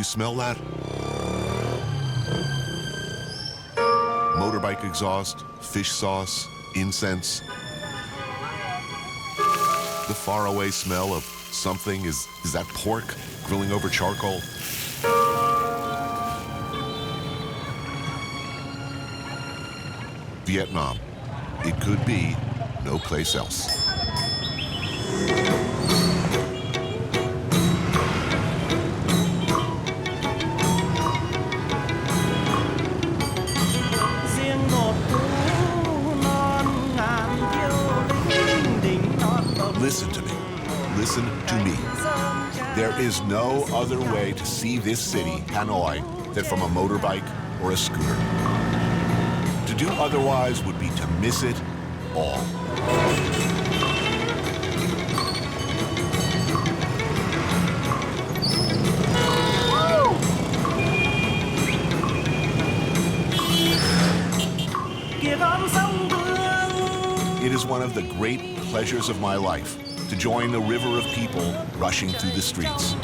smell that? Motorbike exhaust, fish sauce, incense. The faraway smell of something, is that pork grilling over charcoal? Vietnam. It could be no place else. Listen to me. Listen to me. There is no other way to see this city, Hanoi, than from a motorbike or a scooter. To do otherwise would be to miss it all. It is one of the great pleasures of my life to join the river of people rushing through the streets.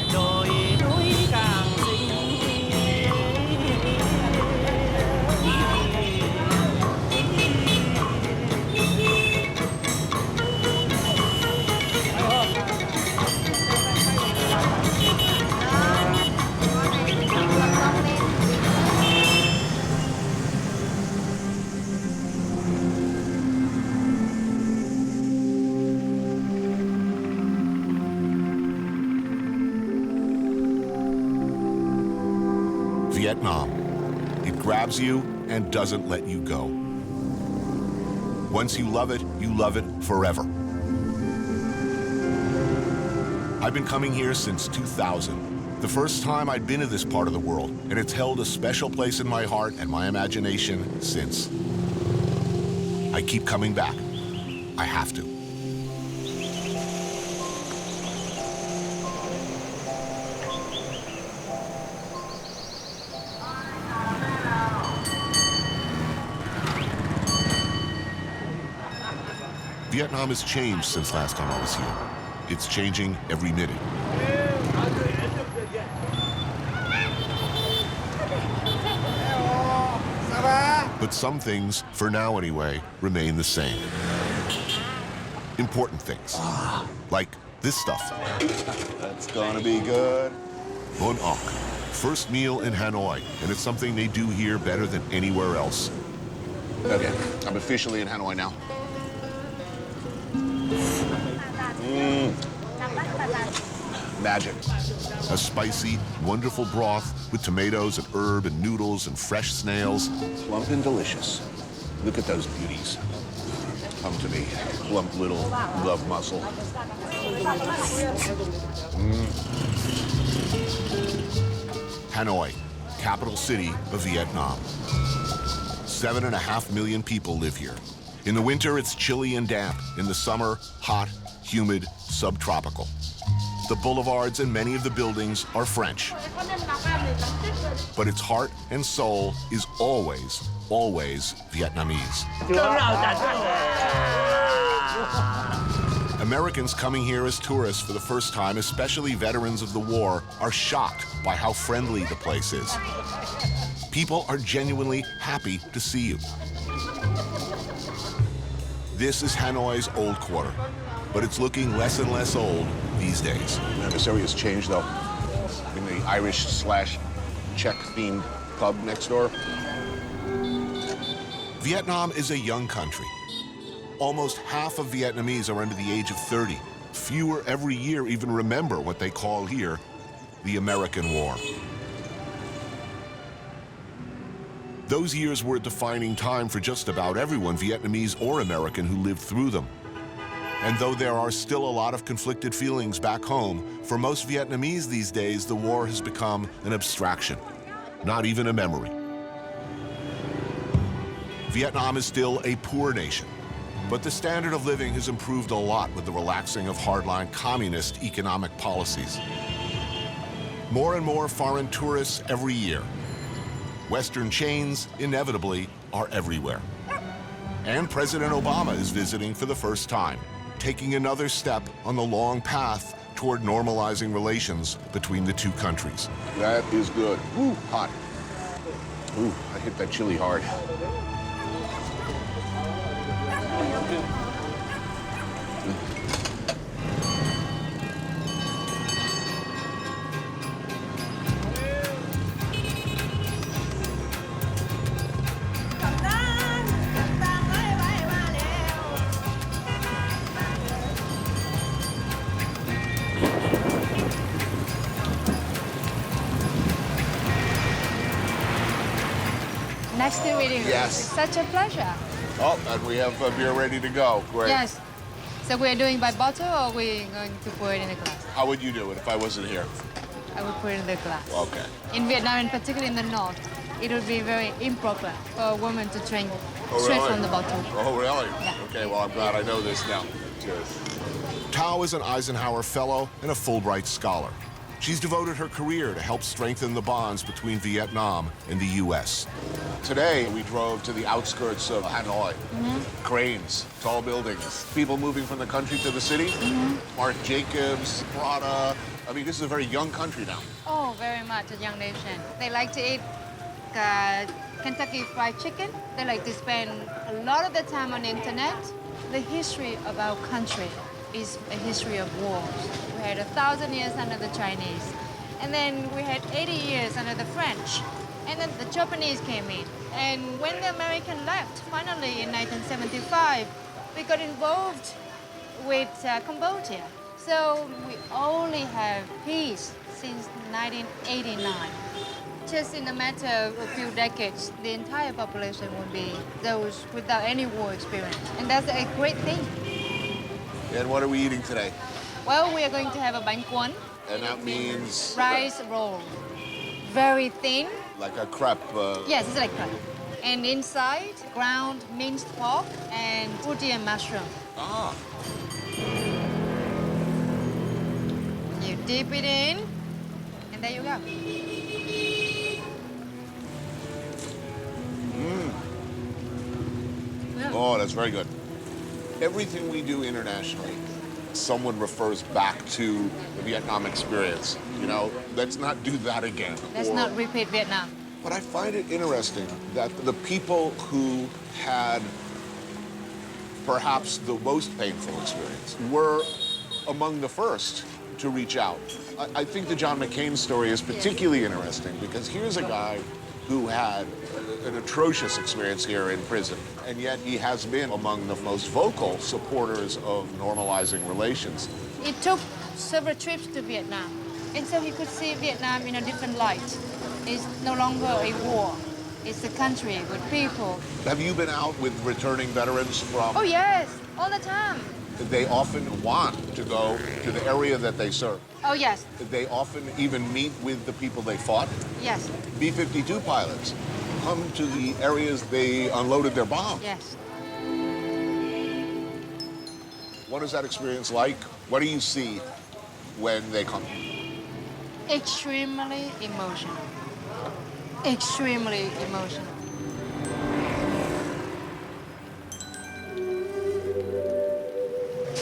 Vietnam. It grabs you and doesn't let you go. Once you love it forever. I've been coming here since 2000, the first time I'd been to this part of the world, and it's held a special place in my heart and my imagination since. I keep coming back. I have to. Vietnam has changed since last time I was here. It's changing every minute. But some things, for now anyway, remain the same. Important things, like this stuff. That's gonna be good. Bun ok, first meal in Hanoi, and it's something they do here better than anywhere else. Okay, I'm officially in Hanoi now. Magic. A spicy, wonderful broth with tomatoes and herb and noodles and fresh snails. Plump and delicious. Look at those beauties. Come to me, plump little love muscle. Hanoi, capital city of Vietnam. 7.5 million people live here. In the winter, it's chilly and damp. In the summer, hot, humid, subtropical. The boulevards and many of the buildings are French. But its heart and soul is always, always Vietnamese. Americans coming here as tourists for the first time, especially veterans of the war, are shocked by how friendly the place is. People are genuinely happy to see you. This is Hanoi's old quarter, but it's looking less and less old these days. Man, this area's changed, though. In the Irish/Czech themed pub next door. Vietnam is a young country. Almost half of Vietnamese are under the age of 30. Fewer every year even remember what they call here the American War. Those years were a defining time for just about everyone, Vietnamese or American, who lived through them. And though there are still a lot of conflicted feelings back home, for most Vietnamese these days, the war has become an abstraction, not even a memory. Vietnam is still a poor nation, but the standard of living has improved a lot with the relaxing of hardline communist economic policies. More and more foreign tourists every year. Western chains, inevitably, are everywhere. And President Obama is visiting for the first time, taking another step on the long path toward toward normalizing relations between the two countries. That is good. Ooh, hot. Ooh, I hit that chili hard. Nice to meet you. Yes. It's such a pleasure. Oh, and we have beer ready to go. Great. Yes. So we're doing by bottle or we're going to pour it in a glass? How would you do it if I wasn't here? I would put it in the glass. Okay. In Vietnam, and particularly in the north, it would be very improper for a woman to drink straight really? from the bottle. Oh, really? Yeah. Okay, well, I'm glad I know this now. Cheers. Tao is an Eisenhower Fellow and a Fulbright Scholar. She's devoted her career to help strengthen the bonds between Vietnam and the U.S. Today, we drove to the outskirts of Hanoi. Cranes, tall buildings, people moving from the country to the city. Marc Jacobs, Prada. I mean, this is a very young country now. Oh, very much a young nation. They like to eat Kentucky Fried Chicken. They like to spend a lot of the time on the internet. The history of our country is a history of wars. We had 1,000 years under the Chinese, and then we had 80 years under the French, and then the Japanese came in. And when the American left, finally in 1975, we got involved with Cambodia. So we only have peace since 1989. Just in a matter of a few decades, the entire population will be those without any war experience. And that's a great thing. And what are we eating today? Well, we are going to have a bánh cuốn. And that means Rice roll. Very thin. like a crepe. Yes, it's like that. And inside, ground minced pork and Fujian mushroom. Ah, You dip it in, and there you go. oh, that's very good. Everything we do internationally, someone refers back to the Vietnam experience. You know, let's not do that again. Let's Or- not repeat Vietnam. But I find it interesting that the people who had perhaps the most painful experience were among the first to reach out. I think the John McCain story is particularly interesting because here's a guy who had an atrocious experience here in prison, and yet he has been among the most vocal supporters of normalizing relations. It took several trips to Vietnam, and so he could see Vietnam in a different light. It's no longer a war. It's a country with people. Have you been out with returning veterans from? Oh, yes, all the time. They often want to go to the area that they serve. Oh, yes, They often even meet with the people they fought. yes, B-52 pilots come to the areas they unloaded their bombs. yes. What is that experience like? What do you see when they come? Extremely emotional. Extremely emotional.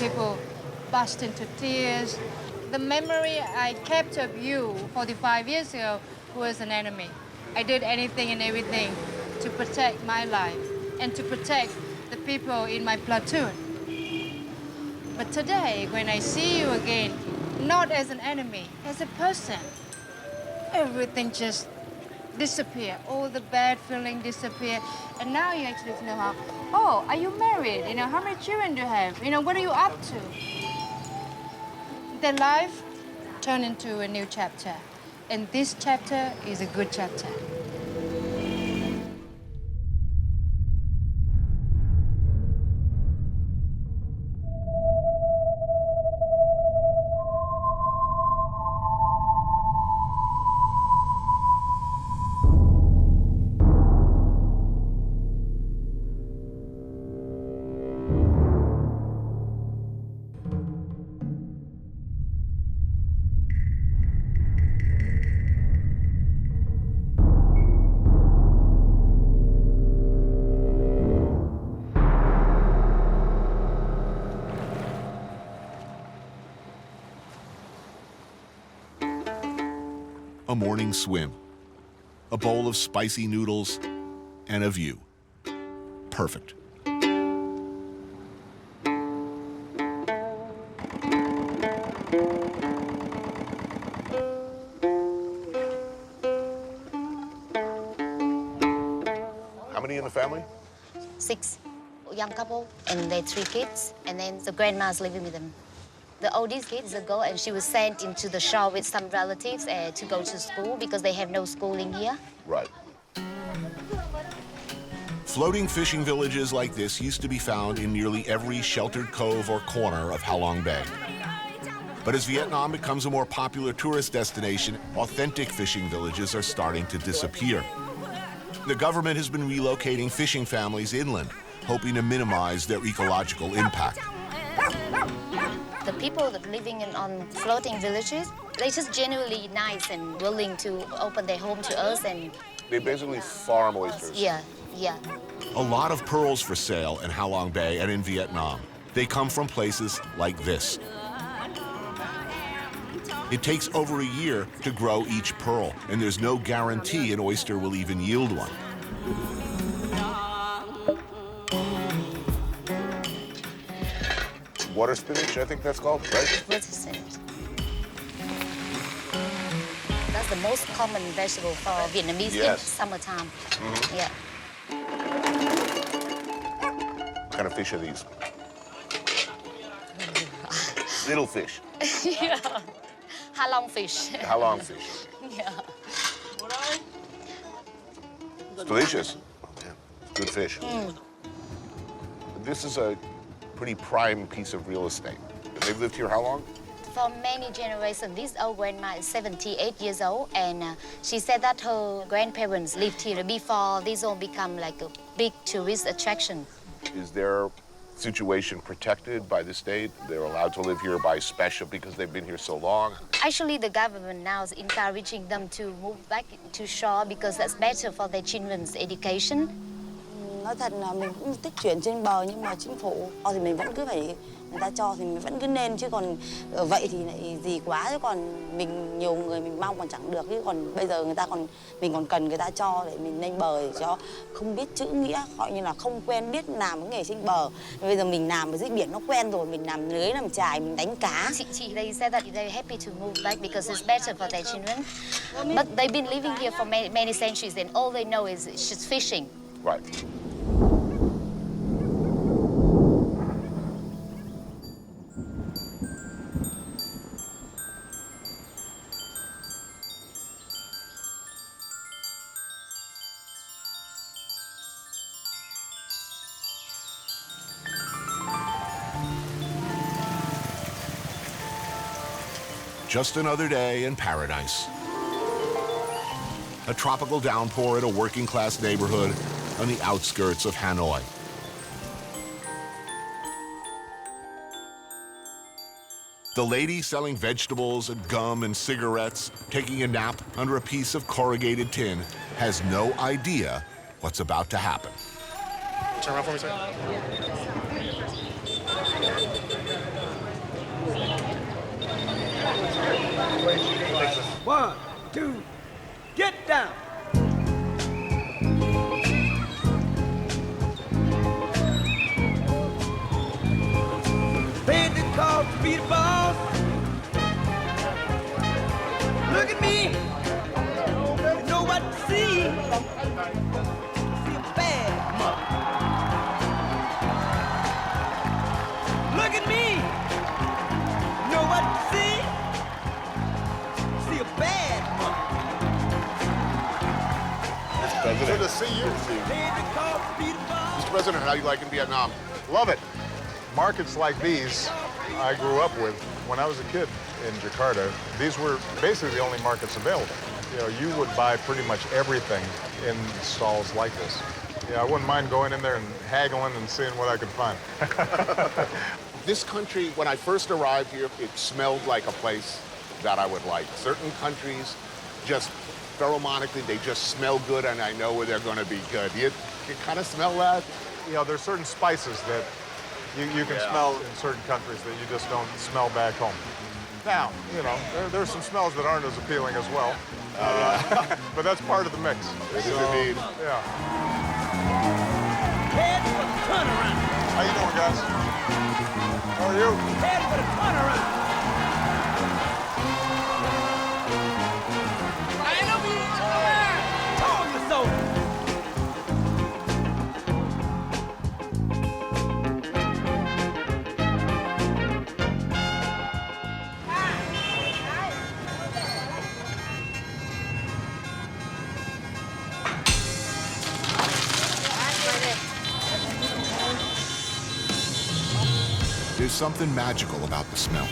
People burst into tears. The memory I kept of you 45 years ago was an enemy. I did anything and everything to protect my life and to protect the people in my platoon. But today, when I see you again, not as an enemy, as a person, everything just disappear. All the bad feeling disappear. And now you actually know how, oh, are you married? You know, how many children do you have? You know, what are you up to? Their life turned into a new chapter. And this chapter is a good chapter. a morning swim, a bowl of spicy noodles, and a view. Perfect. How many in the family? 6 young couple and their 3 kids, and then the grandma's living with them. The oldest kid is a girl, and she was sent into the shore with some relatives to go to school because they have no schooling here. Right. Floating fishing villages like this used to be found in nearly every sheltered cove or corner of Halong Bay. But as Vietnam becomes a more popular tourist destination, authentic fishing villages are starting to disappear. The government has been relocating fishing families inland, hoping to minimize their ecological impact. The people that living on floating villages, they're just genuinely nice and willing to open their home to us, and They basically farm oysters. yeah. A lot of pearls for sale in Halong Bay and in Vietnam. They come from places like this. It takes over a year to grow each pearl, and there's no guarantee an oyster will even yield one. Water spinach, I think that's called, right? What is it? That's the most common vegetable for Vietnamese in Yes. summertime. Yeah. What kind of fish are these? Little fish. Yeah. Halong fish. Halong fish. Yeah. It's delicious. Good fish. This is a pretty prime piece of real estate. They've lived here how long? For many generations, this old grandma is 78 years old, and she said that her grandparents lived here before this all become like a big tourist attraction. Is their situation protected by the state? They're allowed to live here by special because they've been here so long? Actually, the government now is encouraging them to move back to shore because that's better for their children's education. Nói thật là mình cũng thích chuyển trên bờ, nhưng mà chính phủ thì mình vẫn cứ phải, người ta cho thì mình vẫn cứ nên, chứ còn vậy thì lại gì quá, chứ còn mình nhiều người mình mong còn chẳng được, chứ còn bây giờ mình còn cần người ta cho để mình lên bờ, để cho không biết chữ nghĩa, gọi như là không quen biết làm cái nghề trên bờ. Bây giờ mình làm ở dưới biển nó quen rồi, mình làm lưới làm chài, mình đánh cá. They said that they're happy to move back because it's better for their children. But they've been living here for many centuries, and all they know is just fishing. Right. Just another day in paradise. A tropical downpour in a working-class neighborhood on the outskirts of Hanoi. The lady selling vegetables and gum and cigarettes, taking a nap under a piece of corrugated tin, has no idea what's about to happen. Turn around for me, sir. 1, 2, get down. Paid the cost to be the boss. Look at me. You know what to see. See a bad mother. Look at me. You know what to see. See a bad mother. Good to see you. Paid the cost to be the boss. Mr. President, how you liking Vietnam? Love it. Markets like these I grew up with when I was a kid in Jakarta. These were basically the only markets available. You know, you would buy pretty much everything in stalls like this. Yeah, I wouldn't mind going in there and haggling and seeing what I could find. This country, when I first arrived here, it smelled like a place that I would like. Certain countries just pheromonically, they just smell good, and I know where they're going to be good. You kind of smell that? You know, there's certain spices that you can smell in certain countries that you just don't smell back home. Now, you know, there's some smells that aren't as appealing as well. But that's part of the mix. It is indeed. Yeah. Head for the turnaround. How you doing, guys? How are you? Head for the turnaround. I know me. Told you so. There's something magical about the smell.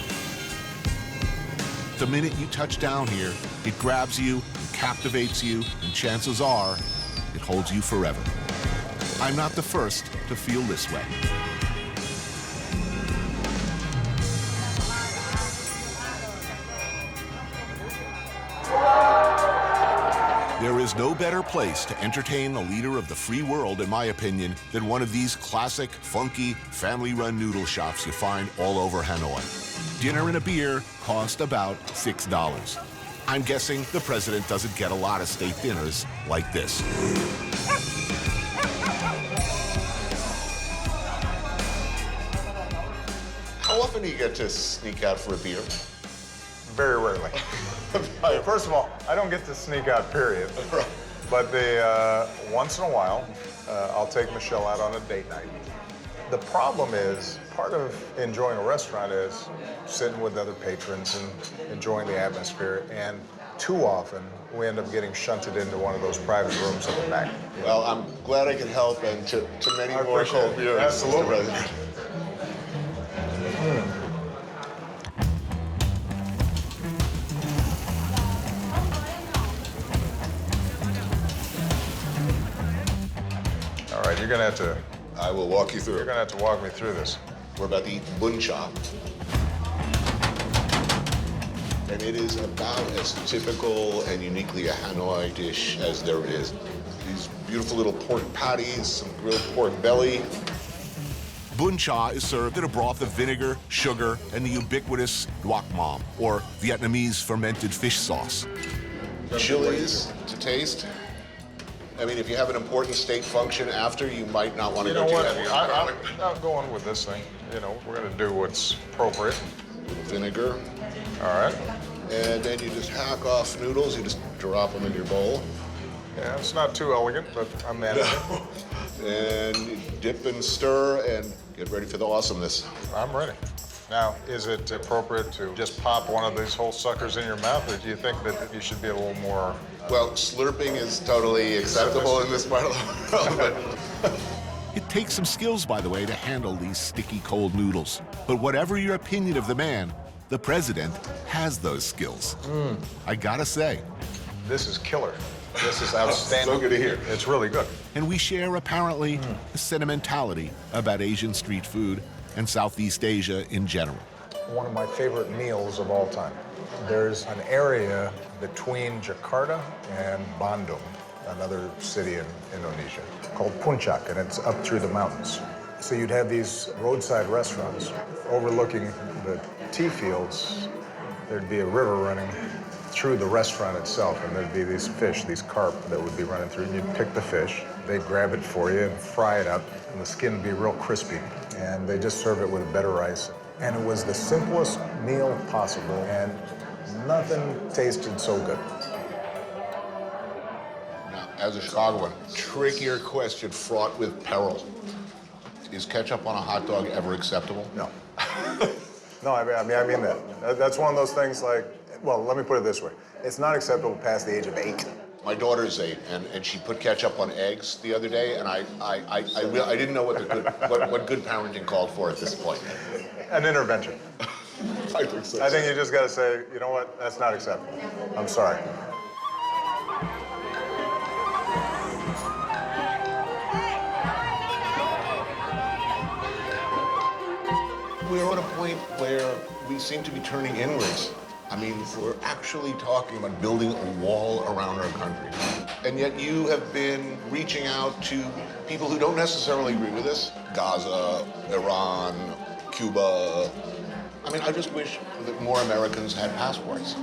The minute you touch down here, it grabs you, it captivates you, and chances are, it holds you forever. I'm not the first to feel this way. There is no better place to entertain the leader of the free world, in my opinion, than one of these classic, funky, family-run noodle shops you find all over Hanoi. Dinner and a beer cost about $6. I'm guessing the president doesn't get a lot of state dinners like this. How often do you get to sneak out for a beer? Very rarely. First of all, I don't get to sneak out, period. But once in a while, I'll take Michelle out on a date night. The problem is, part of enjoying a restaurant is sitting with other patrons and enjoying the atmosphere. And too often, we end up getting shunted into one of those private rooms at the back. Well, I'm glad I could help, and to many I more appreciate cold it. beers, Absolutely. Mr. President. All right, you're gonna have to, I will walk you through. you're gonna have to walk me through this. We're about to eat buncha. And it is about as typical and uniquely a Hanoi dish as there is. These beautiful little pork patties, some grilled pork belly. Bun cha is served in a broth of vinegar, sugar, and the ubiquitous duoc mam, or Vietnamese fermented fish sauce. Chilies to taste. I mean, if you have an important state function after, you might not want to You go know too what? heavy on garlic. I'm going with this thing. You know, we're gonna do what's appropriate. Vinegar. All right. And then you just hack off noodles. You just drop them in your bowl. Yeah, it's not too elegant, but I'm managing. And you dip and stir and get ready for the awesomeness. I'm ready. Now, is it appropriate to just pop one of these whole suckers in your mouth, or do you think that you should be a little more... Well, slurping is totally acceptable in this part of the world, but It takes some skills, by the way, to handle these sticky cold noodles. But whatever your opinion of the man, the president has those skills. I gotta say. This is killer. This is outstanding. So good to hear. It's really good. And we share, apparently, a sentimentality about Asian street food and Southeast Asia in general. One of my favorite meals of all time. There's an area between Jakarta and Bandung, another city in Indonesia, called Puncak, and it's up through the mountains. So you'd have these roadside restaurants overlooking the tea fields. There'd be a river running through the restaurant itself, and there'd be these fish, these carp that would be running through, and you'd pick the fish. They'd grab it for you and fry it up, and the skin would be real crispy, and they just serve it with a better rice. And it was the simplest meal possible, and nothing tasted so good. now, as a Chicagoan, trickier question fraught with peril. Is ketchup on a hot dog ever acceptable? No. No, I mean that. That's one of those things like, well, let me put it this way. It's not acceptable past the age of 8. My daughter's 8, and she put ketchup on eggs the other day, and I didn't know what good parenting called for at this point. An intervention. I think so. I think you just got to say, you know what, that's not acceptable. I'm sorry. We're at a point where we seem to be turning inwards. I mean, we're actually talking about building a wall around our country. And yet you have been reaching out to people who don't necessarily agree with us. Gaza, Iran, Cuba. I mean, I just wish that more Americans had passports.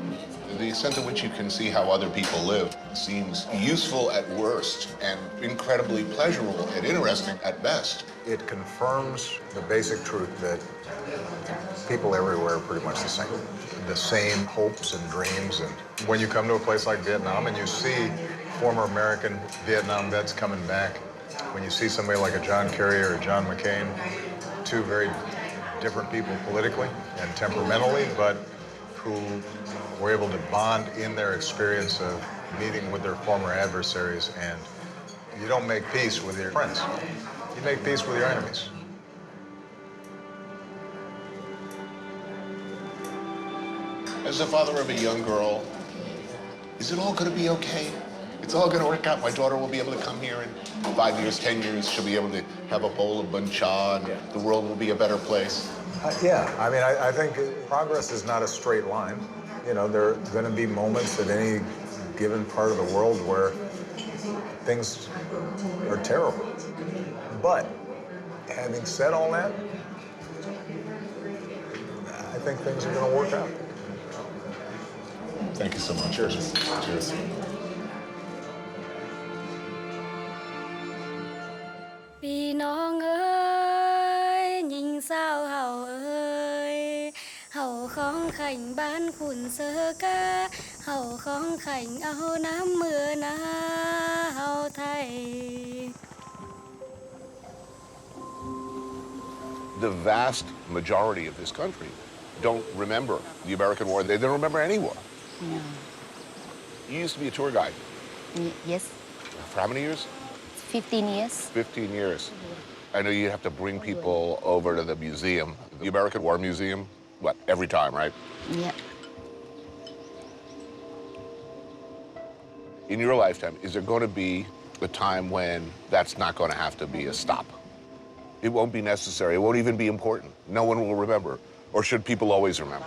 The extent to which you can see how other people live seems useful at worst and incredibly pleasurable and interesting at best. It confirms the basic truth that people everywhere are pretty much the same. The same hopes and dreams. And when you come to a place like Vietnam and you see former American Vietnam vets coming back, when you see somebody like a John Kerry or a John McCain, two very different people politically and temperamentally, but who were able to bond in their experience of meeting with their former adversaries. And you don't make peace with your friends. You make peace with your enemies. As the father of a young girl, is it all going to be okay? It's all going to work out. My daughter will be able to come here in 5 years, 10 years. She'll be able to have a bowl of bun cha, and the world will be a better place. Yeah, I mean, I think progress is not a straight line. You know, there are going to be moments at any given part of the world where things are terrible. But having said all that, I think things are going to work out. Thank you so much. Cheers. Cheers. Vìน้องơi, nhìn sao hầu ơi, hầu khóng khảnh bán khuẩn sơ ca, hầu khóng khảnh áo nám mưa ná hầu thay. The vast majority of this country don't remember the American war. They don't remember any war. No. You used to be a tour guide. Yes, For how many years? 15 years. 15 years. I know you have to bring people over to the museum, the American War Museum, what, every time, right? Yeah. In your lifetime, is there going to be a time when that's not going to have to be a stop? It won't be necessary. It won't even be important. No one will remember. Or should people always remember?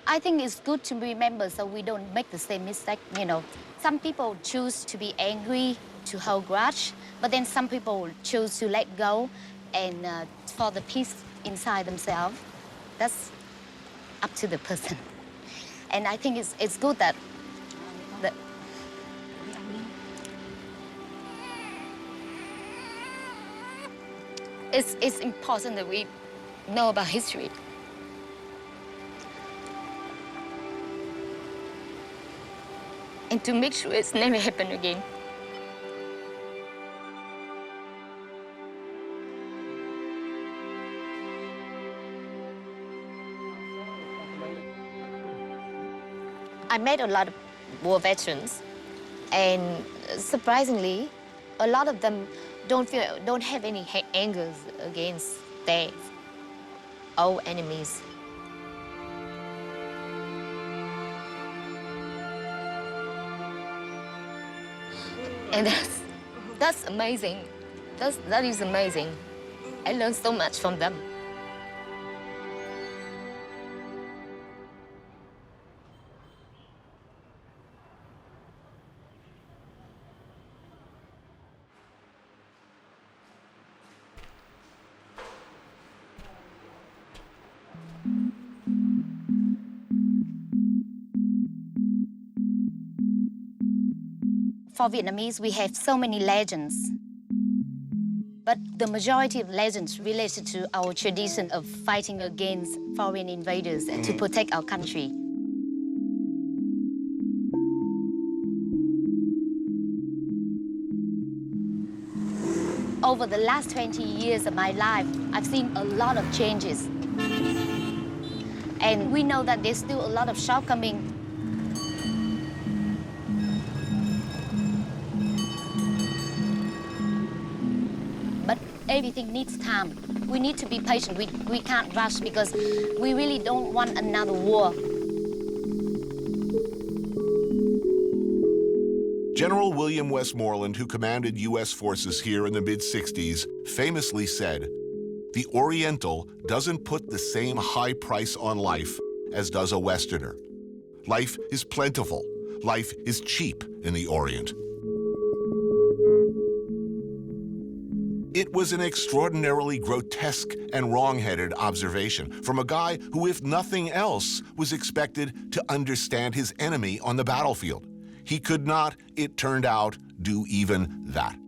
I think it's good to remember so we don't make the same mistake, you know. Some people choose to be angry, to hold grudge, but then some people choose to let go and for the peace inside themselves. That's up to the person. And I think it's good that it's important that we know about history. And to make sure it's never happen again. I met a lot of war veterans, and surprisingly, a lot of them don't have any anger against their old enemies. And that's amazing. That is amazing. I learned so much from them. For Vietnamese, we have so many legends. But the majority of legends related to our tradition of fighting against foreign invaders and to protect our country. Over the last 20 years of my life, I've seen a lot of changes. And we know that there's still a lot of shortcomings. But everything needs time. We need to be patient. We can't rush because we really don't want another war. General William Westmoreland, who commanded U.S. forces here in the mid-60s, famously said, "The Oriental doesn't put the same high price on life as does a Westerner. Life is plentiful. Life is cheap in the Orient." It was an extraordinarily grotesque and wrong-headed observation from a guy who, if nothing else, was expected to understand his enemy on the battlefield. He could not, it turned out, do even that.